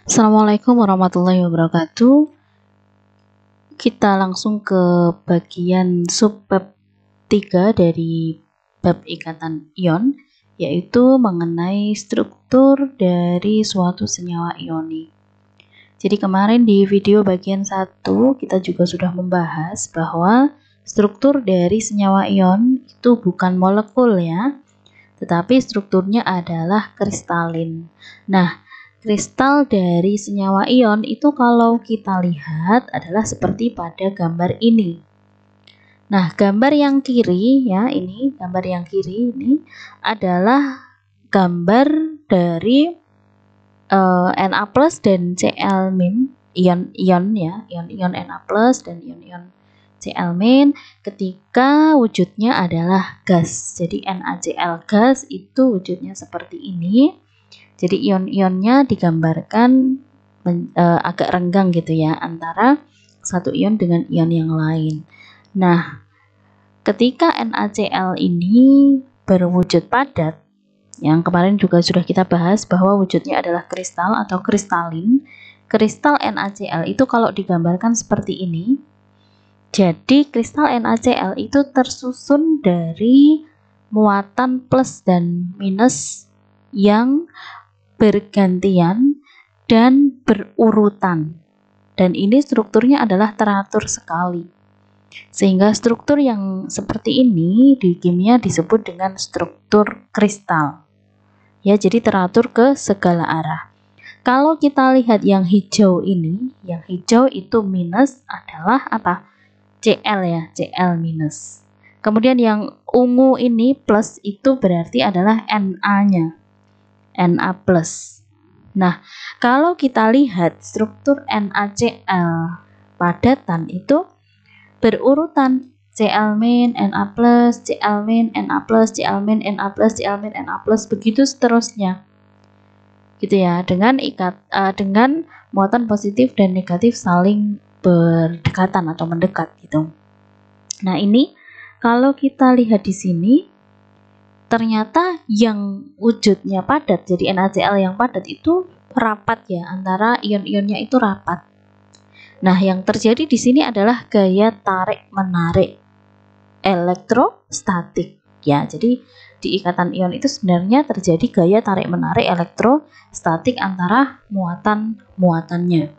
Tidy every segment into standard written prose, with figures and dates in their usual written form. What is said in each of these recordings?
Assalamualaikum warahmatullahi wabarakatuh. Kita langsung ke bagian subbab 3 dari bab ikatan ion, yaitu mengenai struktur dari suatu senyawa ionik. Jadi kemarin di video bagian 1 kita juga sudah membahas bahwa struktur dari senyawa ion itu bukan molekul ya, tetapi strukturnya adalah kristalin. Nah, kristal dari senyawa ion itu kalau kita lihat adalah seperti pada gambar ini. Nah, gambar yang kiri ya, ini gambar yang kiri ini adalah gambar dari Na+ dan Cl- ion-ion ya, ion-ion Na+ dan ion-ion Cl- ketika wujudnya adalah gas. Jadi NaCl gas itu wujudnya seperti ini. Jadi ion-ionnya digambarkan agak renggang gitu ya antara satu ion dengan ion yang lain. Nah, ketika NaCl ini berwujud padat, yang kemarin juga sudah kita bahas bahwa wujudnya adalah kristal atau kristalin. Kristal NaCl itu kalau digambarkan seperti ini. Jadi kristal NaCl itu tersusun dari muatan plus dan minus yang bergantian dan berurutan, dan ini strukturnya adalah teratur sekali, sehingga struktur yang seperti ini di kimia disebut dengan struktur kristal ya. Jadi teratur ke segala arah. Kalau kita lihat yang hijau ini, yang hijau itu minus adalah apa? Cl ya, Cl minus. Kemudian yang ungu ini plus itu berarti adalah Na-nya, Na plus. Nah, kalau kita lihat struktur NaCl padatan itu berurutan Cl-, Na+, Cl-, Na+, Cl-, Na+, Cl-, Na+, begitu seterusnya. Gitu ya, dengan dengan muatan positif dan negatif saling berdekatan atau mendekat gitu. Nah, ini kalau kita lihat di sini ternyata yang wujudnya padat, jadi NaCl yang padat itu rapat ya, antara ion-ionnya itu rapat. Nah, yang terjadi di sini adalah gaya tarik-menarik elektrostatik ya. Jadi di ikatan ion itu sebenarnya terjadi gaya tarik-menarik elektrostatik antara muatan-muatannya.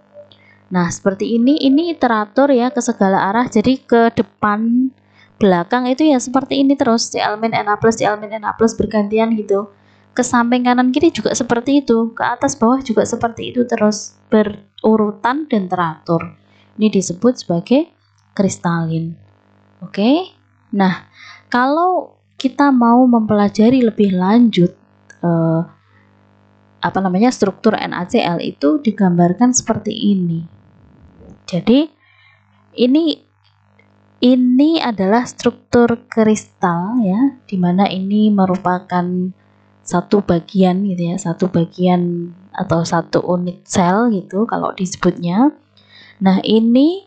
Nah, seperti ini teratur ya ke segala arah, jadi ke depan belakang itu ya seperti ini terus, Cl-, Na+, Cl-, Na+ bergantian gitu. Ke samping kanan kiri juga seperti itu, ke atas bawah juga seperti itu terus, berurutan dan teratur. Ini disebut sebagai kristalin. Oke. Nah, kalau kita mau mempelajari lebih lanjut struktur NaCl itu digambarkan seperti ini. Jadi ini adalah struktur kristal ya, dimana ini merupakan satu bagian gitu ya, satu bagian atau satu unit sel gitu kalau disebutnya. Nah, ini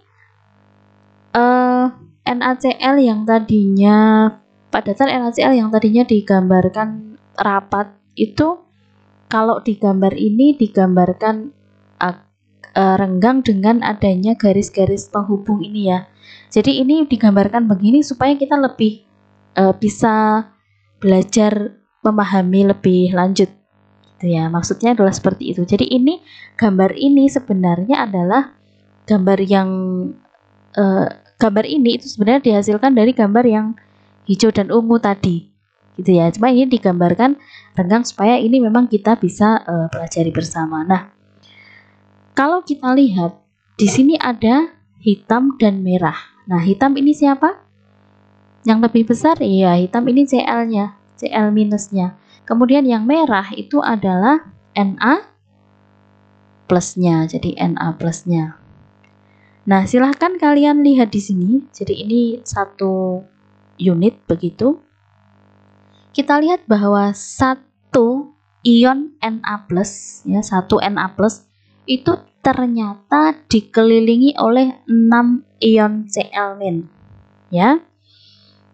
NaCl yang tadinya padatan NaCl yang tadinya digambarkan rapat itu kalau di gambar ini digambarkan renggang dengan adanya garis-garis penghubung ini ya. Jadi ini digambarkan begini supaya kita lebih bisa belajar memahami lebih lanjut gitu ya. Maksudnya adalah seperti itu. Jadi ini gambar ini sebenarnya adalah gambar yang gambar ini itu sebenarnya dihasilkan dari gambar yang hijau dan ungu tadi gitu ya. Cuma ini digambarkan renggang supaya ini memang kita bisa pelajari bersama. Nah, kalau kita lihat di sini ada hitam dan merah. Nah, hitam ini siapa? Yang lebih besar? Iya, hitam ini Cl-nya, Cl minusnya. Kemudian yang merah itu adalah Na plusnya, jadi Na plusnya. Nah, silahkan kalian lihat di sini. Jadi ini satu unit begitu. Kita lihat bahwa satu ion Na+, ya, satu Na+, itu ternyata dikelilingi oleh 6 ion Cl-, ya.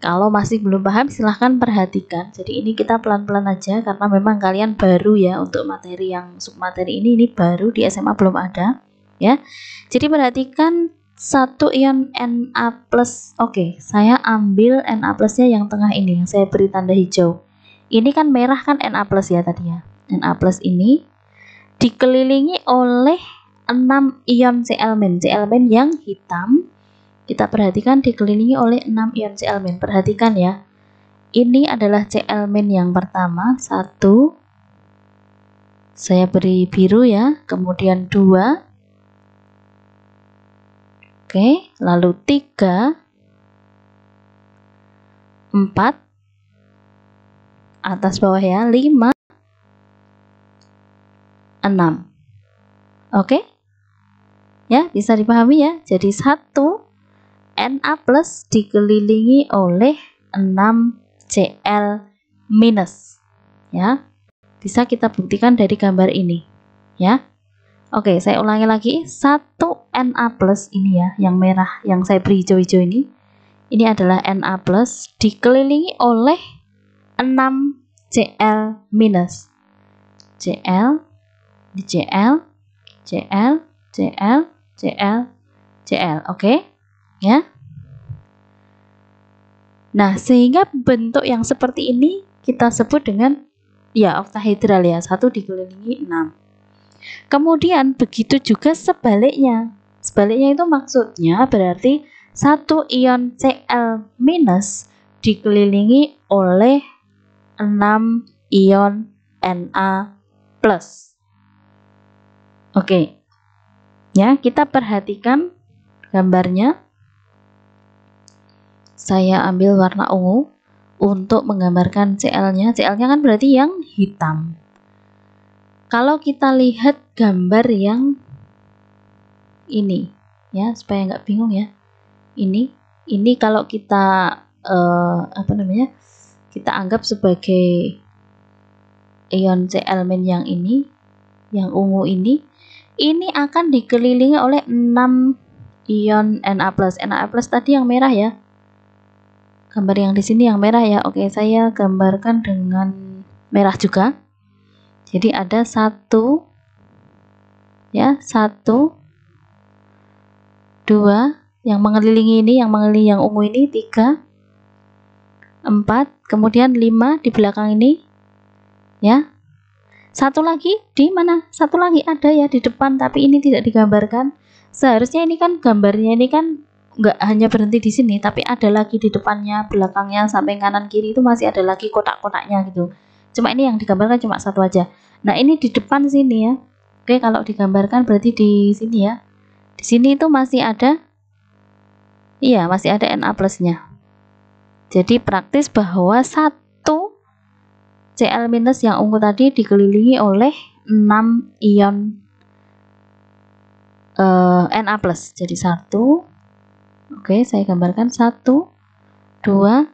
Kalau masih belum paham silahkan perhatikan. Jadi ini kita pelan-pelan aja karena memang kalian baru ya untuk materi yang submateri ini baru di SMA belum ada ya. Jadi perhatikan satu ion Na+. Oke, saya ambil Na plusnya yang tengah ini yang saya beri tanda hijau. Ini kan merah kan Na plus ya tadi ya. Na plus ini dikelilingi oleh 6 ion Cl-, Cl- yang hitam. Kita perhatikan dikelilingi oleh 6 ion Cl-. Perhatikan ya. Ini adalah Cl- yang pertama, 1. Saya beri biru ya, kemudian 2. Oke, lalu 3, 4, atas bawah ya, 5, 6. Oke? Ya, bisa dipahami ya. Jadi 1 Na plus dikelilingi oleh 6 Cl minus. Ya. Bisa kita buktikan dari gambar ini. Ya. Oke, saya ulangi lagi. 1 Na plus ini ya, yang merah, yang saya beri hijau-hijau ini. Ini adalah Na plus dikelilingi oleh 6 Cl minus. Cl, di Cl, Cl, Cl, Cl, Cl. Oke? Ya. Nah, sehingga bentuk yang seperti ini kita sebut dengan ya oktahedral ya, 1 dikelilingi 6. Kemudian begitu juga sebaliknya. Sebaliknya itu maksudnya berarti 1 ion Cl minus dikelilingi oleh 6 ion Na plus. Oke. Ya, kita perhatikan gambarnya. Saya ambil warna ungu untuk menggambarkan Cl-nya. Cl-nya kan berarti yang hitam. Kalau kita lihat gambar yang ini, ya supaya nggak bingung ya. Ini kalau kita kita anggap sebagai ion Cl- yang ini, yang ungu ini akan dikelilingi oleh 6 ion Na+. Na+ tadi yang merah ya. Gambar yang di sini yang merah ya. Oke, saya gambarkan dengan merah juga. Jadi ada 1 ya, 1 2 yang mengelilingi ini, yang mengelilingi yang ungu ini, 3 4, kemudian 5 di belakang ini ya. Satu lagi di mana? Satu lagi ada ya di depan, tapi ini tidak digambarkan. Seharusnya ini kan gambarnya ini kan nggak hanya berhenti di sini, tapi ada lagi di depannya, belakangnya, sampai kanan kiri itu masih ada lagi kotak-kotaknya gitu. Cuma ini yang digambarkan cuma 1 aja. Nah, ini di depan sini ya. Oke, kalau digambarkan berarti di sini ya. Di sini itu masih ada, iya masih ada Na plusnya. Jadi praktis bahwa 1 Cl minus yang ungu tadi dikelilingi oleh 6 ion Na plus. Jadi 1, oke saya gambarkan 1, 2,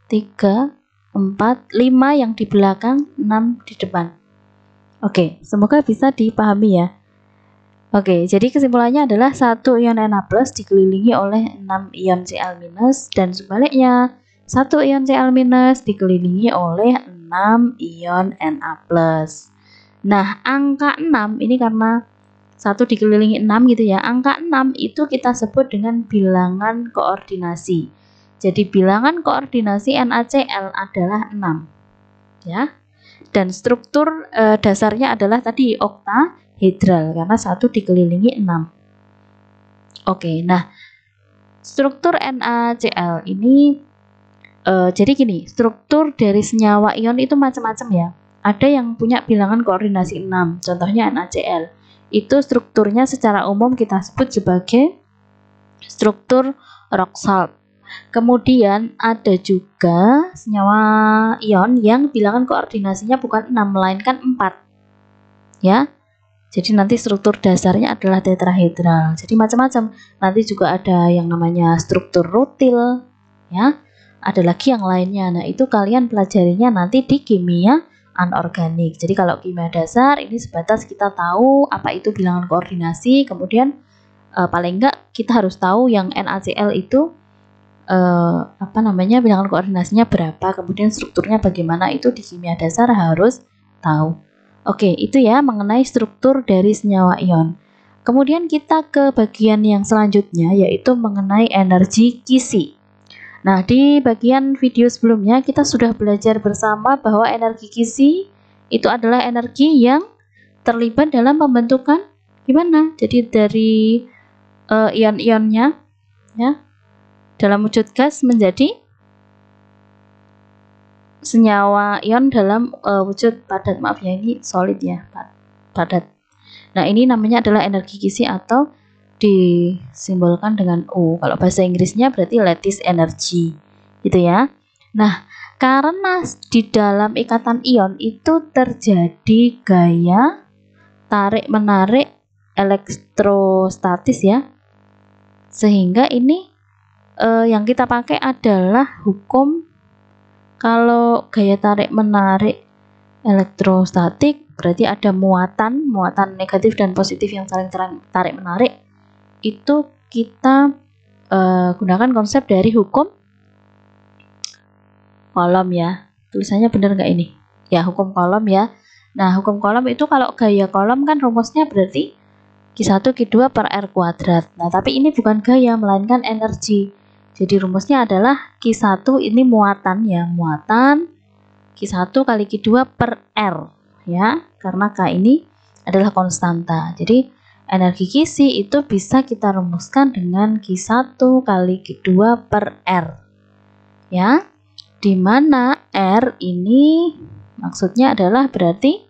3, 4, 5 yang di belakang, 6 di depan. Oke, semoga bisa dipahami ya. Oke, jadi kesimpulannya adalah 1 ion Na plus dikelilingi oleh 6 ion Cl minus, dan sebaliknya 1 ion Cl minus dikelilingi oleh 6 ion Na plus. Nah, angka 6 ini karena 1 dikelilingi 6 gitu ya. Angka 6 itu kita sebut dengan bilangan koordinasi. Jadi bilangan koordinasi NaCl adalah 6. Ya. Dan struktur dasarnya adalah tadi oktahedral karena 1 dikelilingi 6. Oke, nah struktur NaCl ini jadi gini, struktur dari senyawa ion itu macam-macam ya. Ada yang punya bilangan koordinasi 6, contohnya NaCl. Itu strukturnya secara umum kita sebut sebagai struktur rock salt. Kemudian ada juga senyawa ion yang bilangan koordinasinya bukan 6 melainkan 4. Ya. Jadi nanti struktur dasarnya adalah tetrahedral. Jadi macam-macam. Nanti juga ada yang namanya struktur rutil, ya. Ada lagi yang lainnya. Nah, itu kalian pelajarinya nanti di kimia anorganik. Jadi kalau kimia dasar ini sebatas kita tahu apa itu bilangan koordinasi, kemudian paling enggak kita harus tahu yang NaCl itu bilangan koordinasinya berapa, kemudian strukturnya bagaimana, itu di kimia dasar harus tahu. Oke, itu ya mengenai struktur dari senyawa ion. Kemudian kita ke bagian yang selanjutnya, yaitu mengenai energi Kisi. Nah, di bagian video sebelumnya kita sudah belajar bersama bahwa energi Kisi itu adalah energi yang terlibat dalam pembentukan gimana? Jadi dari ion-ionnya ya dalam wujud gas menjadi senyawa ion dalam wujud padat. Maaf ya, ini solid ya, padat. Nah, ini namanya adalah energi Kisi atau disimbolkan dengan U. Kalau bahasa Inggrisnya berarti lattice energy gitu ya. Nah, karena di dalam ikatan ion itu terjadi gaya tarik-menarik elektrostatis ya, sehingga ini yang kita pakai adalah hukum. Kalau gaya tarik-menarik elektrostatik berarti ada muatan negatif dan positif yang saling tarik-menarik. Itu kita gunakan konsep dari hukum Coulomb ya. Tulisannya benar nggak ini? Ya, hukum Coulomb ya. Nah, hukum Coulomb itu kalau gaya Coulomb kan rumusnya berarti Q1 Q2 per R kuadrat. Nah, tapi ini bukan gaya, melainkan energi. Jadi rumusnya adalah Q1 ini muatan ya, muatan Q1 kali Q2 per R ya, karena K ini adalah konstanta. Jadi energi Kisi itu bisa kita rumuskan dengan Q1 kali Q2 per R ya, dimana R ini maksudnya adalah berarti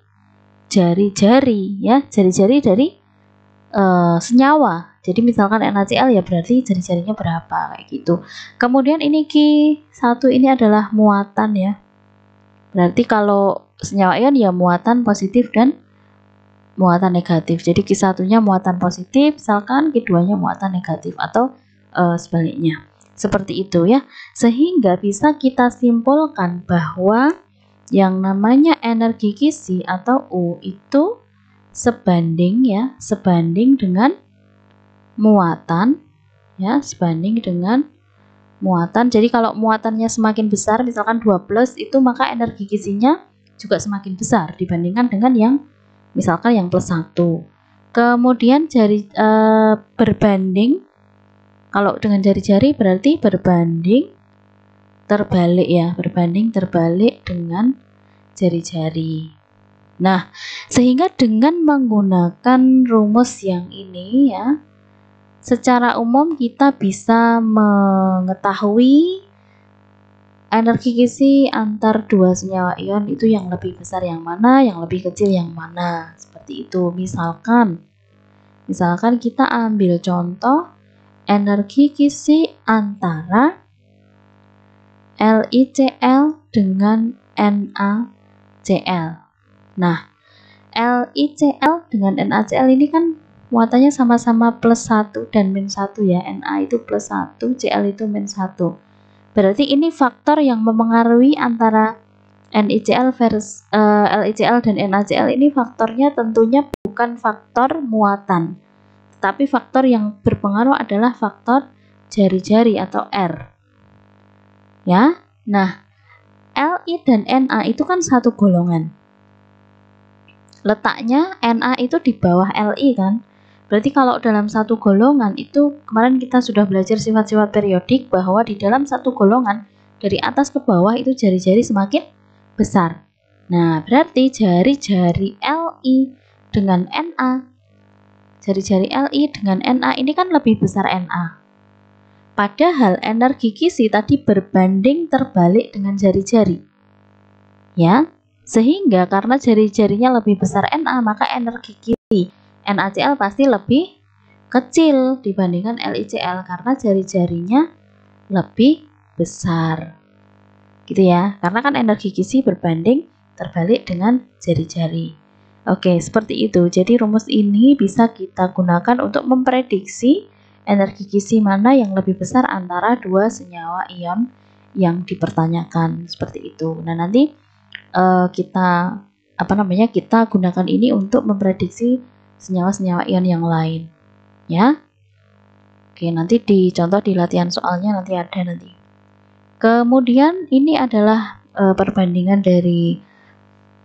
jari-jari ya, jari-jari dari senyawa. Jadi misalkan NaCl ya berarti jari-jarinya berapa kayak gitu. Kemudian ini Q1 ini adalah muatan ya. Berarti kalau senyawa ion ya muatan positif dan muatan negatif. Jadi Q1-nya muatan positif, misalkan Q2-nya muatan negatif atau sebaliknya. Seperti itu ya. Sehingga bisa kita simpulkan bahwa yang namanya energi Kisi atau U itu sebanding ya, sebanding dengan muatan ya, sebanding dengan muatan. Jadi kalau muatannya semakin besar, misalkan 2 plus, itu maka energi Kisinya juga semakin besar dibandingkan dengan yang misalkan yang plus 1. Kemudian berbanding, kalau dengan jari-jari berarti berbanding terbalik ya, berbanding terbalik dengan jari-jari. Nah, sehingga dengan menggunakan rumus yang ini ya, secara umum kita bisa mengetahui energi Kisi antar dua senyawa ion itu yang lebih besar yang mana, yang lebih kecil yang mana. Seperti itu. Misalkan kita ambil contoh energi Kisi antara LiCl dengan NaCl. Nah, LiCl dengan NaCl ini kan muatannya sama-sama plus 1 dan min 1 ya. Na itu plus 1, Cl itu min 1. Berarti ini faktor yang mempengaruhi antara NiCl versus LiCl dan NaCl ini faktornya tentunya bukan faktor muatan. Tapi faktor yang berpengaruh adalah faktor jari-jari atau R. Ya. Nah, Li dan Na itu kan satu golongan. Letaknya Na itu di bawah Li kan. Berarti kalau dalam satu golongan itu, kemarin kita sudah belajar sifat-sifat periodik bahwa di dalam satu golongan dari atas ke bawah itu jari-jari semakin besar. Nah, berarti jari-jari Li dengan Na, jari-jari Li dengan Na ini kan lebih besar Na. Padahal energi Kisi tadi berbanding terbalik dengan jari-jari. Ya, sehingga karena jari-jarinya lebih besar Na, maka energi Kisi NaCl pasti lebih kecil dibandingkan LiCl karena jari-jarinya lebih besar. Gitu ya, karena kan energi Kisi berbanding terbalik dengan jari-jari. Oke, seperti itu. Jadi rumus ini bisa kita gunakan untuk memprediksi energi Kisi mana yang lebih besar antara dua senyawa ion yang dipertanyakan, seperti itu. Nah, nanti kita gunakan ini untuk memprediksi senyawa-senyawa ion yang lain, ya. Oke, nanti dicontoh di latihan soalnya nanti ada nanti. Kemudian ini adalah perbandingan dari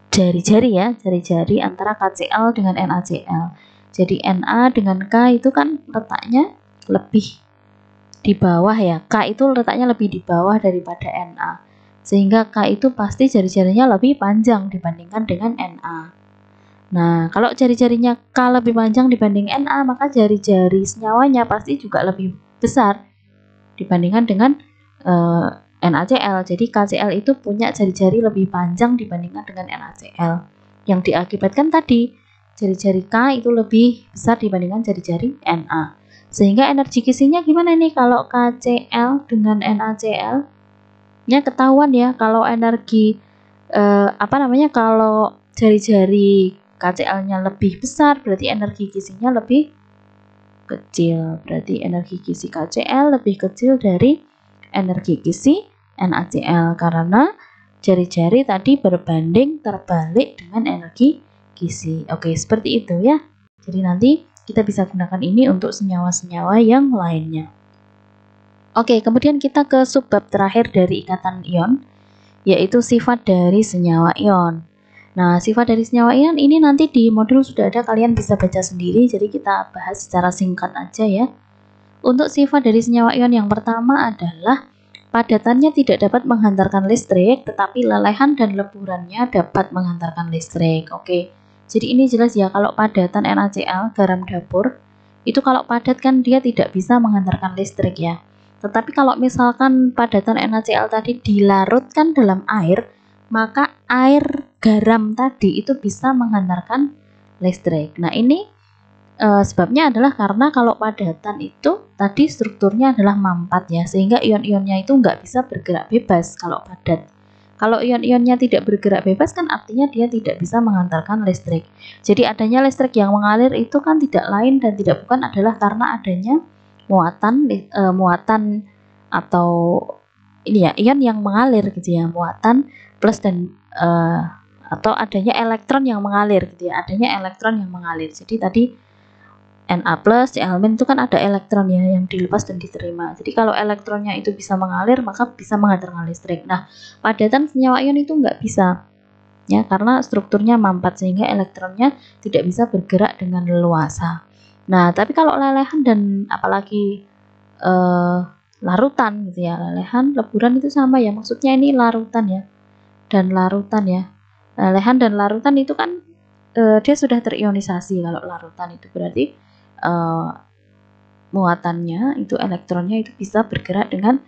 jari-jari ya, jari-jari antara KCl dengan NaCl. Jadi Na dengan K itu kan letaknya lebih di bawah ya. K itu letaknya lebih di bawah daripada Na. Sehingga K itu pasti jari-jarinya lebih panjang dibandingkan dengan Na. Nah, kalau jari-jarinya K lebih panjang dibanding Na, maka jari-jari senyawanya pasti juga lebih besar dibandingkan dengan NaCl. Jadi KCl itu punya jari-jari lebih panjang dibandingkan dengan NaCl. Yang diakibatkan tadi, jari-jari K itu lebih besar dibandingkan jari-jari Na. Sehingga energi kisinya gimana nih kalau KCl dengan NaCl? Nya ketahuan ya, kalau energi kalau jari-jari KCl-nya lebih besar, berarti energi kisinya lebih kecil. Berarti energi kisi KCl lebih kecil dari energi kisi NaCl karena jari-jari tadi berbanding terbalik dengan energi kisi. Oke, seperti itu ya. Jadi nanti kita bisa gunakan ini untuk senyawa-senyawa yang lainnya. Oke, kemudian kita ke subbab terakhir dari ikatan ion, yaitu sifat dari senyawa ion. Nah, sifat dari senyawa ion ini nanti di modul sudah ada, kalian bisa baca sendiri, jadi kita bahas secara singkat aja ya. Untuk sifat dari senyawa ion yang pertama adalah padatannya tidak dapat menghantarkan listrik, tetapi lelehan dan leburannya dapat menghantarkan listrik. Oke, jadi ini jelas ya, kalau padatan NaCl, garam dapur, itu kalau padat kan dia tidak bisa menghantarkan listrik ya. Tetapi kalau misalkan padatan NaCl tadi dilarutkan dalam air, maka air garam tadi itu bisa menghantarkan listrik. Nah, ini sebabnya adalah karena kalau padatan itu tadi strukturnya adalah mampat ya, sehingga ion-ionnya itu nggak bisa bergerak bebas kalau padat. Kalau ion-ionnya tidak bergerak bebas kan artinya dia tidak bisa menghantarkan listrik. Jadi adanya listrik yang mengalir itu kan tidak lain dan tidak bukan adalah karena adanya muatan atau ini ya, ion yang mengalir gitu ya, muatan plus dan atau adanya elektron yang mengalir gitu ya, adanya elektron yang mengalir. Jadi tadi Na+, Cl- itu kan ada elektron ya yang dilepas dan diterima. Jadi kalau elektronnya itu bisa mengalir, maka bisa menghantarkan listrik. Nah, padatan senyawa ion itu nggak bisa ya, karena strukturnya mampat sehingga elektronnya tidak bisa bergerak dengan leluasa. Nah, tapi kalau lelehan dan apalagi larutan gitu ya, lelehan, leburan itu sama ya, maksudnya ini larutan ya, dan larutan ya. Lelehan dan larutan itu kan dia sudah terionisasi. Kalau larutan itu berarti muatannya itu elektronnya itu bisa bergerak dengan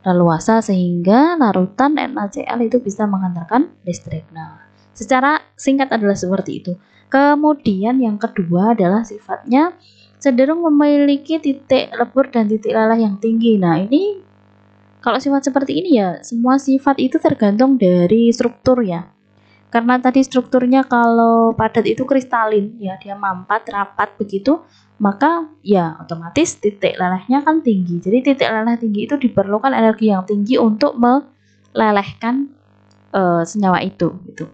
leluasa sehingga larutan NaCl itu bisa menghantarkan listrik. Nah, secara singkat adalah seperti itu. Kemudian yang kedua adalah sifatnya cenderung memiliki titik lebur dan titik leleh yang tinggi. Nah, ini kalau sifat seperti ini ya, semua sifat itu tergantung dari struktur ya. Karena tadi strukturnya kalau padat itu kristalin ya, dia mampat, rapat begitu, maka ya otomatis titik lelehnya kan tinggi. Jadi titik leleh tinggi itu diperlukan energi yang tinggi untuk melelehkan senyawa itu gitu.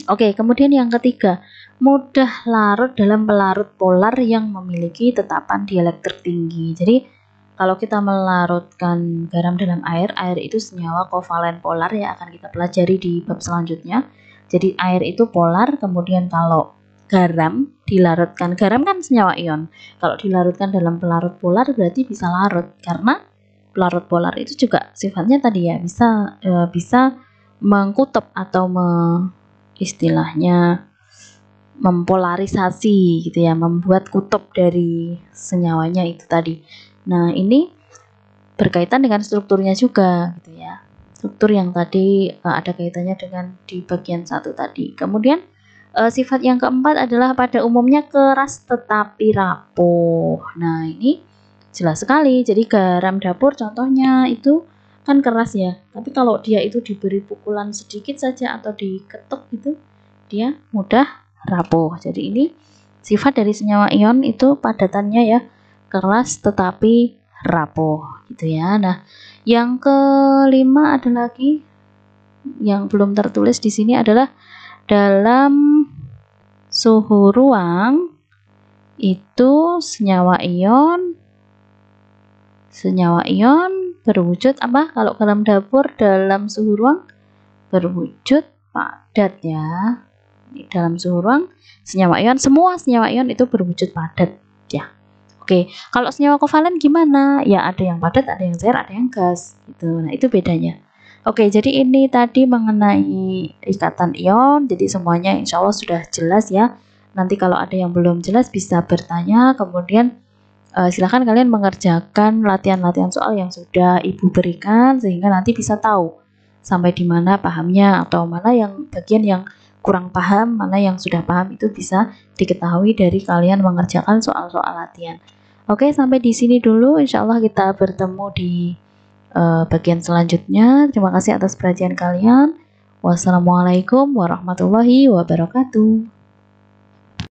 Oke, kemudian yang ketiga, mudah larut dalam pelarut polar yang memiliki tetapan dielektrik tinggi. Jadi kalau kita melarutkan garam dalam air, air itu senyawa kovalen polar ya, akan kita pelajari di bab selanjutnya. Jadi air itu polar, kemudian kalau garam dilarutkan, garam kan senyawa ion. Kalau dilarutkan dalam pelarut polar berarti bisa larut, karena pelarut polar itu juga sifatnya tadi ya, bisa mengkutub atau istilahnya mempolarisasi gitu ya, membuat kutub dari senyawanya itu tadi. Nah, ini berkaitan dengan strukturnya juga gitu ya. Struktur yang tadi ada kaitannya dengan di bagian 1 tadi. Kemudian sifat yang keempat adalah pada umumnya keras tetapi rapuh. Nah, ini jelas sekali. Jadi garam dapur contohnya itu kan keras ya. Tapi kalau dia itu diberi pukulan sedikit saja atau diketuk gitu, dia mudah rapuh. Jadi ini sifat dari senyawa ion itu padatannya ya keras tetapi rapuh gitu ya. Nah, yang kelima ada lagi yang belum tertulis di sini adalah dalam suhu ruang itu senyawa ion Senyawa ion berwujud apa? Kalau dalam dapur dalam suhu ruang berwujud padat ya. Dalam suhu ruang senyawa ion, semua senyawa ion itu berwujud padat ya. Oke, kalau senyawa kovalen gimana? Ya ada yang padat, ada yang cair, ada yang gas gitu. Nah, itu bedanya. Oke, jadi ini tadi mengenai ikatan ion. Jadi semuanya insya Allah sudah jelas ya. Nanti kalau ada yang belum jelas bisa bertanya, kemudian silahkan kalian mengerjakan latihan-latihan soal yang sudah Ibu berikan sehingga nanti bisa tahu sampai di mana pahamnya, atau mana yang bagian yang kurang paham, mana yang sudah paham, itu bisa diketahui dari kalian mengerjakan soal-soal latihan. Oke, sampai di sini dulu. Insya Allah kita bertemu di bagian selanjutnya. Terima kasih atas perhatian kalian. Wassalamualaikum warahmatullahi wabarakatuh.